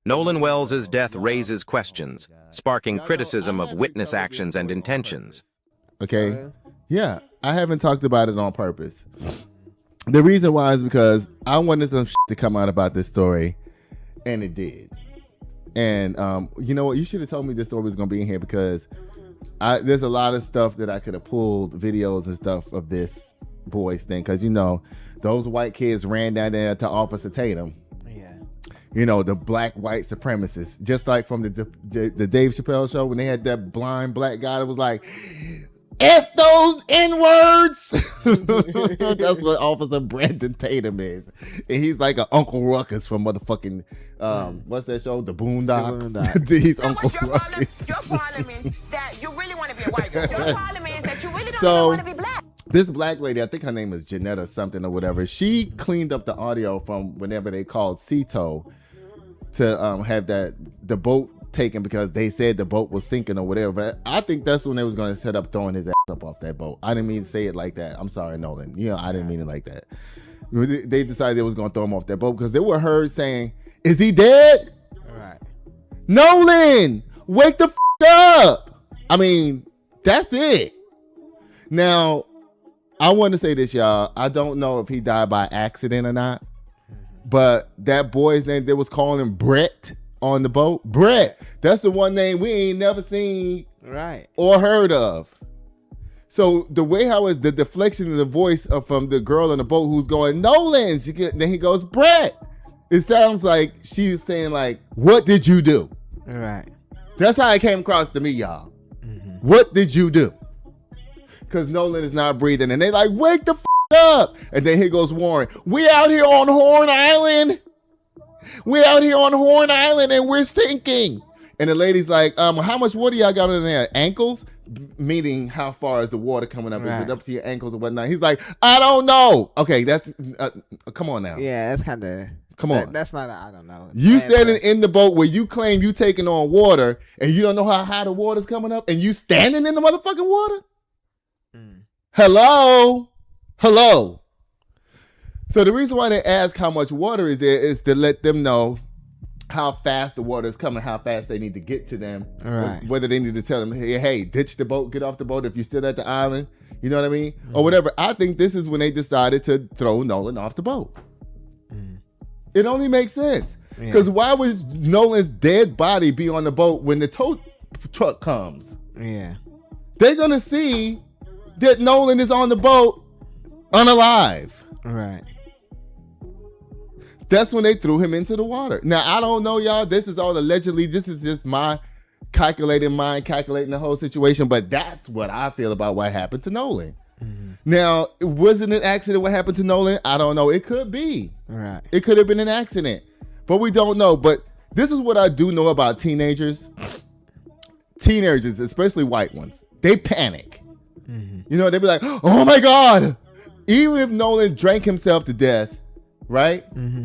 Nolan Wells' death raises questions, sparking criticism of witness actions and intentions. Okay? Yeah, I haven't talked about it on purpose. The reason why is because I wanted some shit to come out about this story, and it did. And you know what? You should have told me this story was going to be in here because there's a lot of stuff that I could have pulled videos and stuff of this boys thing. Because, you know, those white kids ran down there to Officer Tatum. Yeah. You know, the black white supremacists. Just like from the Dave Chappelle show when they had that blind black guy that was like, F those N-words. That's what Officer Brandon Tatum is. And he's like an Uncle Ruckus from motherfucking, what's that show? The Boondocks. He's Uncle Ruckus. Your problem is that you really want to be a white girl. Your problem is that you really don't want to be black. This black lady, I think her name is Janetta something or whatever, she cleaned up the audio from whenever they called Cito to have the boat taken because they said the boat was sinking or whatever. But I think that's when they was going to set up throwing his ass up off that boat. I didn't mean to say it like that. I'm sorry, Nolan. You know, I didn't mean it like that. They decided they was going to throw him off that boat because they were heard saying, is he dead? Right. Nolan, wake the up. I mean, that's it. Now, I want to say this, y'all. I don't know if he died by accident or not, but that boy's name, they was calling him Brett on the boat. Brett. That's the one name we ain't never seen or heard of. So the way how is the deflection of the voice from the girl on the boat who's going, Nolan, then he goes, Brett. It sounds like she's saying like, what did you do? Right. That's how it came across to me, y'all. Mm-hmm. What did you do? Because Nolan is not breathing. And they like, wake the up. And then here goes Warren. We out here on Horn Island. We out here on Horn Island and we're stinking. And the lady's like, how much water y'all got in there? Ankles? Meaning how far is the water coming up? Right. Is it up to your ankles or whatnot? He's like, I don't know. Okay, that's, come on now. Yeah, that's kind of. Come on. That's not, I don't know. You standing in the boat where you claim you taking on water and you don't know how high the water's coming up and you standing in the motherfucking water? Hello? So the reason why they ask how much water is there is to let them know how fast the water is coming, how fast they need to get to them. Right. Whether they need to tell them, hey, ditch the boat, get off the boat if you're still at the island. You know what I mean? Mm. Or whatever. I think this is when they decided to throw Nolan off the boat. Mm. It only makes sense. Because why would Nolan's dead body be on the boat when the tow truck comes? Yeah. They're going to see that Nolan is on the boat unalive. Right. That's when they threw him into the water. Now, I don't know, y'all. This is all allegedly. This is just my calculating mind, calculating the whole situation. But that's what I feel about what happened to Nolan. Mm-hmm. Now, wasn't it an accident what happened to Nolan? I don't know. It could be. Right. It could have been an accident. But we don't know. But this is what I do know about teenagers. Teenagers, especially white ones, they panic. Mm-hmm. You know, they be like, oh my God. Even if Nolan drank himself to death, right? Mm-hmm.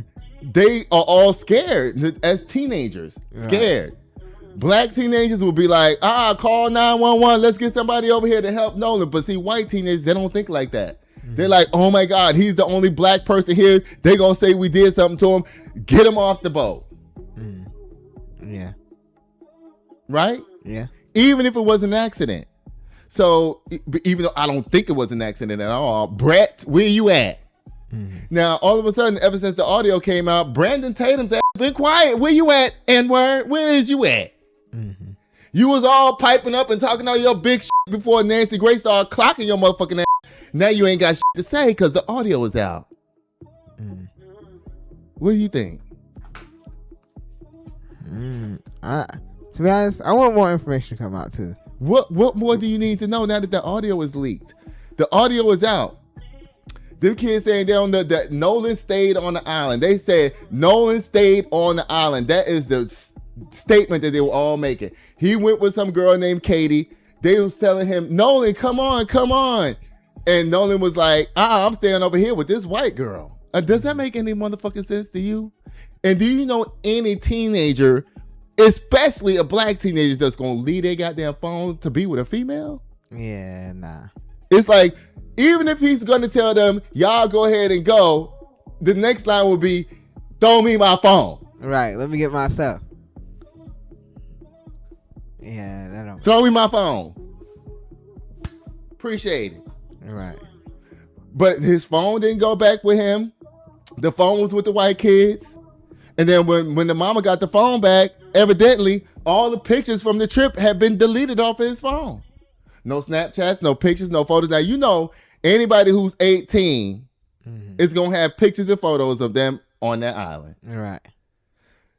They are all scared as teenagers. Scared. Right. Black teenagers will be like, call 911. Let's get somebody over here to help Nolan. But see, white teenagers, they don't think like that. Mm-hmm. They're like, oh my God, he's the only black person here. They're going to say we did something to him. Get him off the boat. Mm. Yeah. Right? Yeah. Even if it was an accident. So even though I don't think it was an accident at all, Brett, where you at? Mm-hmm. Now, all of a sudden, ever since the audio came out, Brandon Tatum's ass been quiet. Where you at, N-word? Where is you at? Mm-hmm. You was all piping up and talking all your big shit before Nancy Grace started clocking your motherfucking ass. Now you ain't got shit to say because the audio is out. Mm. What do you think? To be honest, I want more information to come out too. What more do you need to know now that the audio is leaked? The audio is out. Them kids saying that Nolan stayed on the island. They said Nolan stayed on the island. That is the statement that they were all making. He went with some girl named Katie. They was telling him, Nolan, come on. And Nolan was like, I'm staying over here with this white girl. Does that make any motherfucking sense to you? And do you know any teenager, especially a black teenager, that's going to leave their goddamn phone to be with a female? Yeah, nah. It's like, even if he's going to tell them, y'all go ahead and go, the next line will be, throw me my phone. Right, let me get my stuff. Yeah, that don't. Throw me my phone. Appreciate it. Right. But his phone didn't go back with him. The phone was with the white kids. And then when the mama got the phone back, evidently, all the pictures from the trip had been deleted off of his phone. No Snapchats, no pictures, no photos. Now, you know, anybody who's 18 is going to have pictures and photos of them on that island. Right.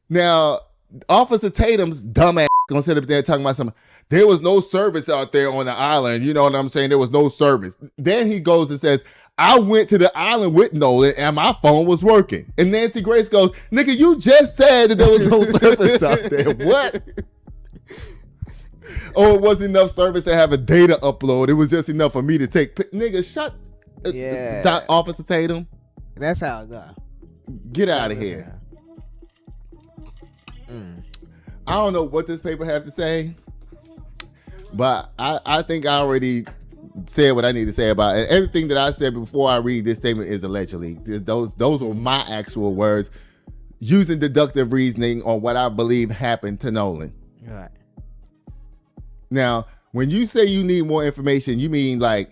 Now, Officer Tatum's dumbass going to sit up there talking about something. There was no service out there on the island. You know what I'm saying? There was no service. Then he goes and says, I went to the island with Nolan and my phone was working. And Nancy Grace goes, nigga, you just said that there was no service out there. What? Oh, it wasn't enough service to have a data upload. It was just enough for me to take. Nigga, shut. Yeah. Officer Tatum. That's how it goes. Get out of here. I don't know what this paper have to say, but I think I already said what I need to say about it. Everything that I said before I read this statement is allegedly. Those were my actual words, using deductive reasoning on what I believe happened to Nolan. Right. Now, when you say you need more information, you mean like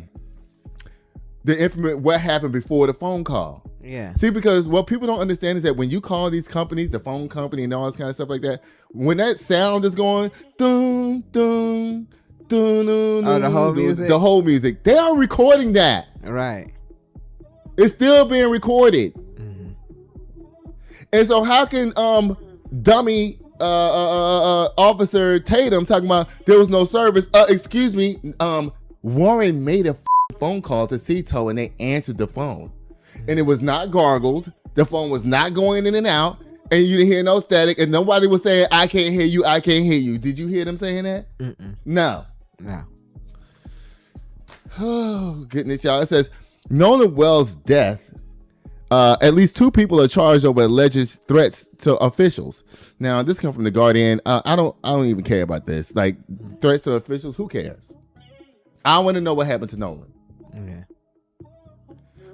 the information, what happened before the phone call. Yeah. See, because what people don't understand is that when you call these companies, the phone company and all this kind of stuff like that, when that sound is going, dun, dun, dun, dun, the whole music? The whole music. They are recording that. Right. It's still being recorded. And so how can dummy Officer Tatum talking about there was no service? Excuse me, Warren made a phone call to Cito and they answered the phone. And it was not gargled. The phone was not going in and out. And you didn't hear no static. And nobody was saying, I can't hear you, I can't hear you. Did you hear them saying that? No. Oh, goodness, y'all. It says, Nolan Wells' death. At least 2 people are charged over alleged threats to officials. Now, this comes from The Guardian. I don't even care about this. Like, threats to officials, who cares? I want to know what happened to Nolan. Yeah.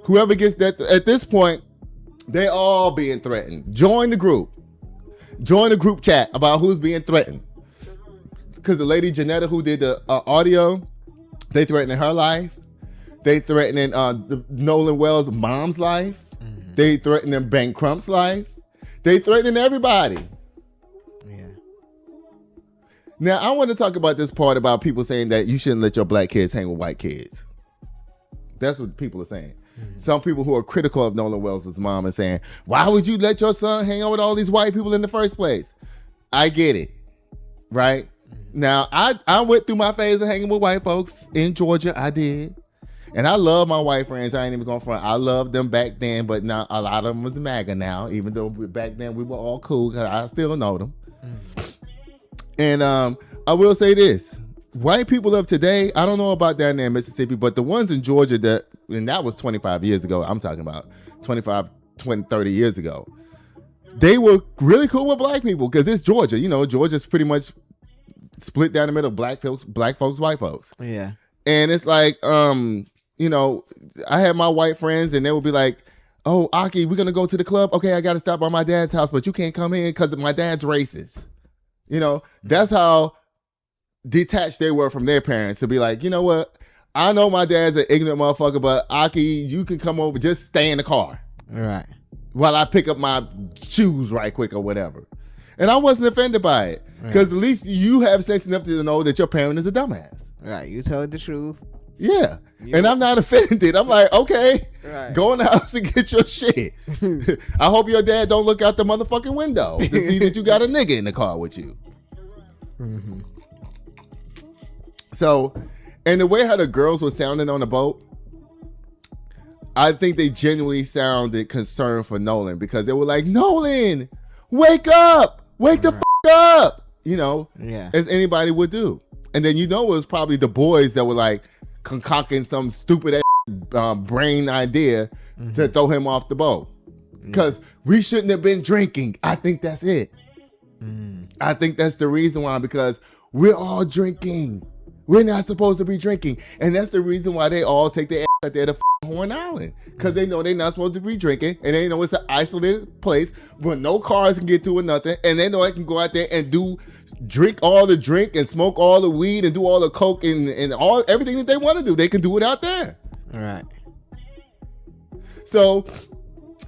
Whoever gets that, at this point, they all being threatened. Join the group. Join the group chat about who's being threatened. Because the lady Janetta who did the audio, they threatening her life. They threatening the Nolan Wells' mom's life. They threatening Ben Crump's life. They threatening everybody. Yeah. Now, I want to talk about this part about people saying that you shouldn't let your black kids hang with white kids. That's what people are saying. Some people who are critical of Nolan Wells' mom are saying, why would you let your son hang out with all these white people in the first place? I get it, right? Now, I went through my phase of hanging with white folks in Georgia. I did. And I love my white friends. I ain't even going front. I loved them back then, but now a lot of them was MAGA now, even though back then we were all cool because I still know them. And I will say this. White people of today, I don't know about down there in Mississippi, but the ones in Georgia and that was 25 years ago. I'm talking about 25, 20, 30 years ago. They were really cool with black people because it's Georgia. You know, Georgia's pretty much split down the middle, black folks, white folks. Yeah. And it's like, you know, I had my white friends and they would be like, oh, Aki, we're going to go to the club. Okay, I got to stop by my dad's house, but you can't come in because my dad's racist. You know, that's how detached they were from their parents to be like, you know what? I know my dad's an ignorant motherfucker, but Aki, you can come over, just stay in the car. Right. While I pick up my shoes right quick or whatever. And I wasn't offended by it because at least you have sense enough to know that your parent is a dumbass. Right. You told the truth. Yeah. And I'm not offended. I'm like, okay, right. Go in the house and get your shit. I hope your dad don't look out the motherfucking window to see that you got a nigga in the car with you. So, and the way how the girls were sounding on the boat, I think they genuinely sounded concerned for Nolan because they were like, Nolan, wake up, wake the up, you know, as anybody would do. And then, you know, it was probably the boys that were like concocting some stupid ass brain idea to throw him off the boat because we shouldn't have been drinking. I think that's it. I think that's the reason why, because we're all drinking. We're not supposed to be drinking. And that's the reason why they all take their ass out there to Horn Island. Because they know they're not supposed to be drinking. And they know it's an isolated place where no cars can get to or nothing. And they know they can go out there and do drink all the drink and smoke all the weed and do all the coke and all everything that they want to do. They can do it out there. All right. So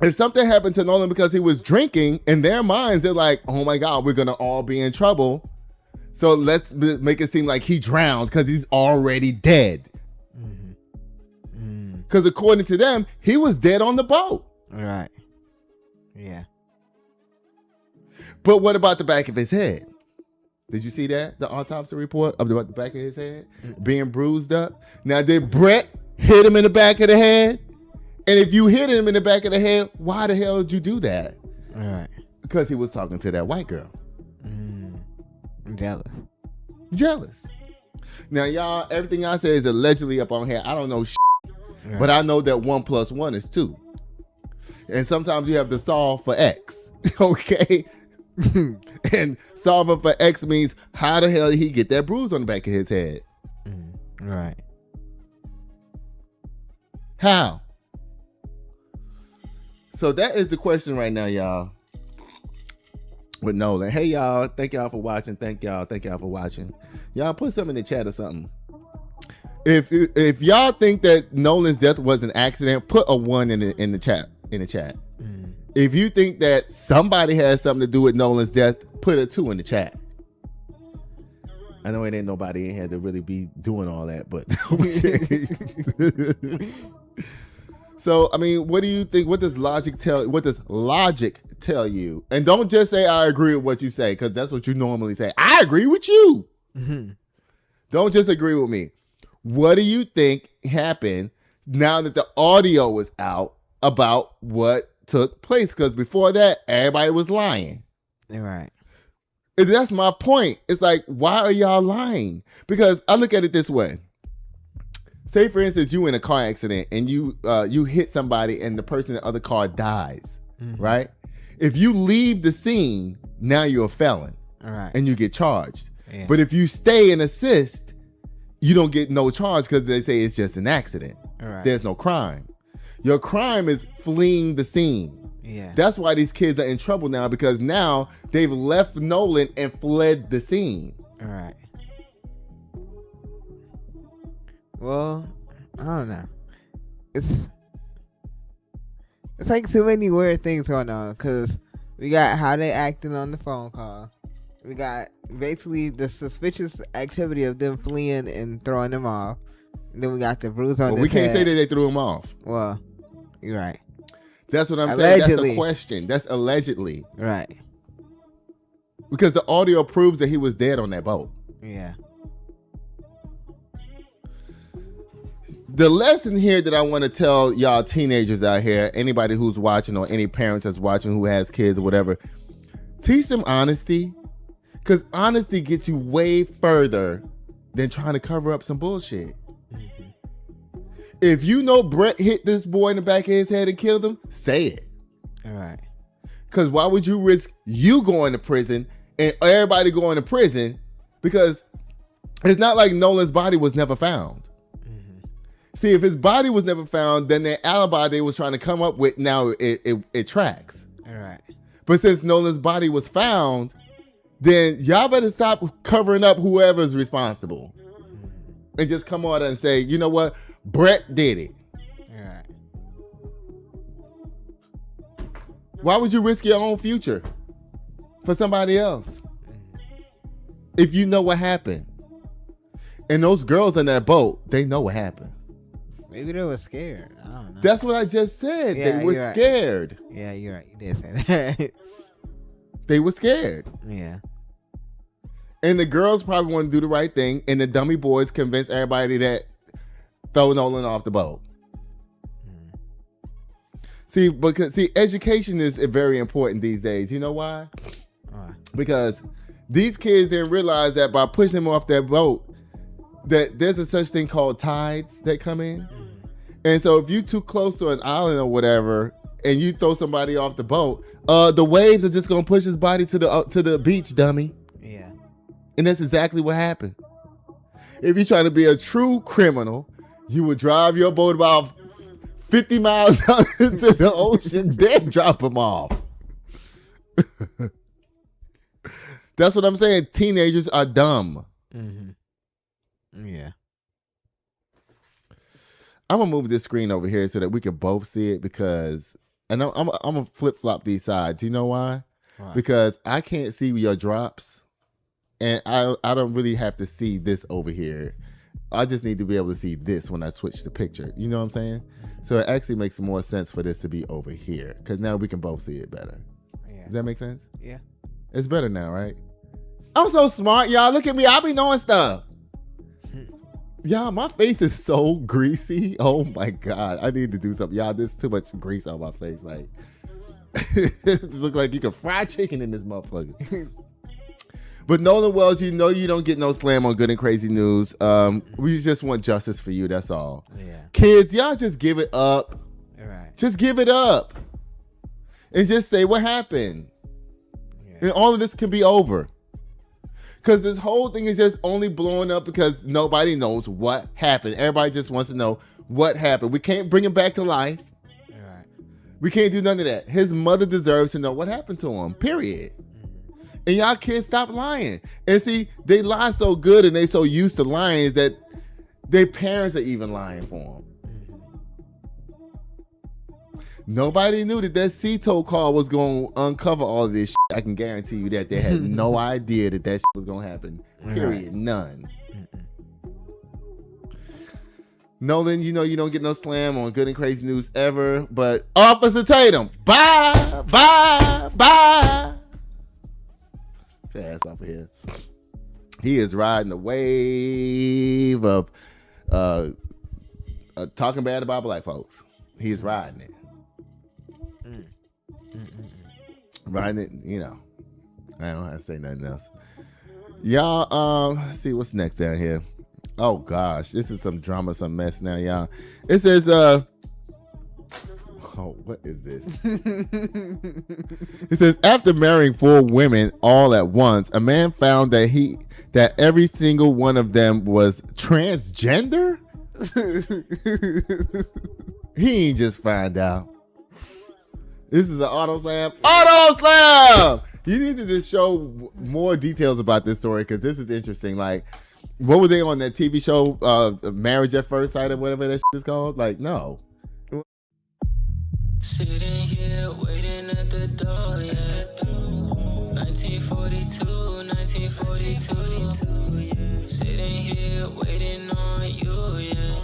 if something happened to Nolan because he was drinking, in their minds, they're like, oh my God, we're going to all be in trouble. So let's make it seem like he drowned because he's already dead. Because according to them, he was dead on the boat. All right. Yeah. But what about the back of his head? Did you see that? The autopsy report about the back of his head being bruised up? Now, did Brett hit him in the back of the head? And if you hit him in the back of the head, why the hell did you do that? All right. Because he was talking to that white girl. I'm jealous. Jealous. Now, y'all, everything I say is allegedly up on here. I don't know shit, Right. but I know that 1 + 1 is 2. And sometimes you have to solve for X. Okay? And solving for X means how the hell did he get that bruise on the back of his head? Right. How? So that is the question right now, y'all. With Nolan. Hey, y'all. Thank y'all for watching. Thank y'all for watching. Y'all put something in the chat or something. If y'all think that Nolan's death was an accident, put a 1 in the chat. If you think that somebody has something to do with Nolan's death, put a 2 in the chat. I know it ain't nobody in here to really be doing all that, but okay. So, I mean, what do you think? What does logic tell you? And don't just say I agree with what you say, because that's what you normally say. I agree with you. Don't just agree with me. What do you think happened now that the audio was out about what took place? Because before that, everybody was lying. Right. And that's my point. It's like, why are y'all lying? Because I look at it this way. Say, for instance, you in a car accident and you hit somebody and the person in the other car dies, right? If you leave the scene, now you're a felon. All right. And you get charged. Yeah. But if you stay and assist, you don't get no charge because they say it's just an accident. All right. There's no crime. Your crime is fleeing the scene. Yeah. That's why these kids are in trouble now, because now they've left Nolan and fled the scene. All right. Well, I don't know. It's like too many weird things going on, because we got how they acting on the phone call. We got basically the suspicious activity of them fleeing and throwing them off. And then we got the bruise on Well, we can't say that they threw him off. Well, you're right. That's what I'm Allegedly. saying. That's a question. That's allegedly. Right. Because the audio proves that he was dead on that boat. Yeah. The lesson here that I want to tell y'all teenagers out here, anybody who's watching or any parents that's watching who has kids or whatever, teach them honesty. Because honesty gets you way further than trying to cover up some bullshit. If you know Brett hit this boy in the back of his head and killed him, say it. All right. Because why would you risk you going to prison and everybody going to prison? Because it's not like Nolan's body was never found. See, if his body was never found, then the alibi they was trying to come up with, now it tracks. All right. But since Nolan's body was found, then y'all better stop covering up whoever's responsible. And just come on and say, you know what? Brett did it. All right. Why would you risk your own future for somebody else if you know what happened? And those girls in that boat, they know what happened. Maybe they were scared. I don't know. That's what I just said. Yeah, they were you're right. scared. Yeah, you're right. You did say that. They were scared. Yeah. And the girls probably want to do the right thing, and the dummy boys convince everybody that throw Nolan off the boat. See, education is very important these days. You know why? Because these kids didn't realize that by pushing them off that boat, that there's a such thing called tides that come in. And so if you too close to an island or whatever, and you throw somebody off the boat, the waves are just gonna push his body to the beach, dummy. Yeah. And that's exactly what happened. If you're trying to be a true criminal, you would drive your boat about 50 miles out into the ocean, then drop him off. That's what I'm saying. Teenagers are dumb. Mm-hmm. Yeah. I'm gonna move this screen over here so that we can both see it because, and I'm gonna flip flop these sides. You know why? Because I can't see your drops, and I don't really have to see this over here. I just need to be able to see this when I switch the picture. You know what I'm saying? So it actually makes more sense for this to be over here because now we can both see it better. Yeah. Does that make sense? Yeah. It's better now, right? I'm so smart, y'all. Look at me. I be knowing stuff. Y'all, my face is so greasy. Oh my God. I need to do something. Y'all, there's too much grease on my face. Like, it looks like you can fry chicken in this motherfucker. But Nolan Wells, you know you don't get no slam on Good and Crazy News. We just want justice for you. That's all. Yeah. Kids, y'all just give it up. All right. Just give it up. And just say what happened. Yeah. And all of this can be over. Because this whole thing is just only blowing up because nobody knows what happened. Everybody just wants to know what happened. We can't bring him back to life. All right. We can't do none of that. His mother deserves to know what happened to him, period. And y'all kids stop lying. And see, they lie so good and they so used to lying is that their parents are even lying for them. Nobody knew that CTO call was going to uncover all of this shit. I can guarantee you that they had no idea that shit was going to happen. Period. Right. None. Nolan, you know you don't get no slam on Good and Crazy News ever, but Officer Tatum, bye, bye, bye. Get your ass off of here. He is riding the wave of talking bad about black folks. He's riding it. Riding it, you know. I don't have to say nothing else. Y'all, let's see what's next down here. Oh gosh, this is some drama, some mess now, y'all. It says, oh, what is this? It says, after marrying 4 women all at once, a man found that every single one of them was transgender. He ain't just find out. This is an auto slam. Auto slam! You need to just show more details about this story because this is interesting. Like, what were they on that TV show, Marriage at First Sight or whatever that shit is called? Like, no. Sitting here waiting at the door, yeah. 1942, 1942. Sitting here waiting on you, yeah.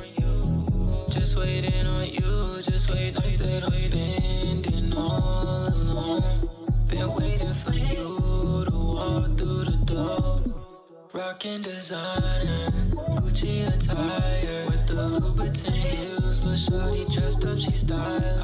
Just waiting on you, just waiting. Nights that I'm spending all alone. Been waiting for you to walk through the door. Rockin' designer, Gucci attire with the Louboutin heels. Little shawty dressed up, she style.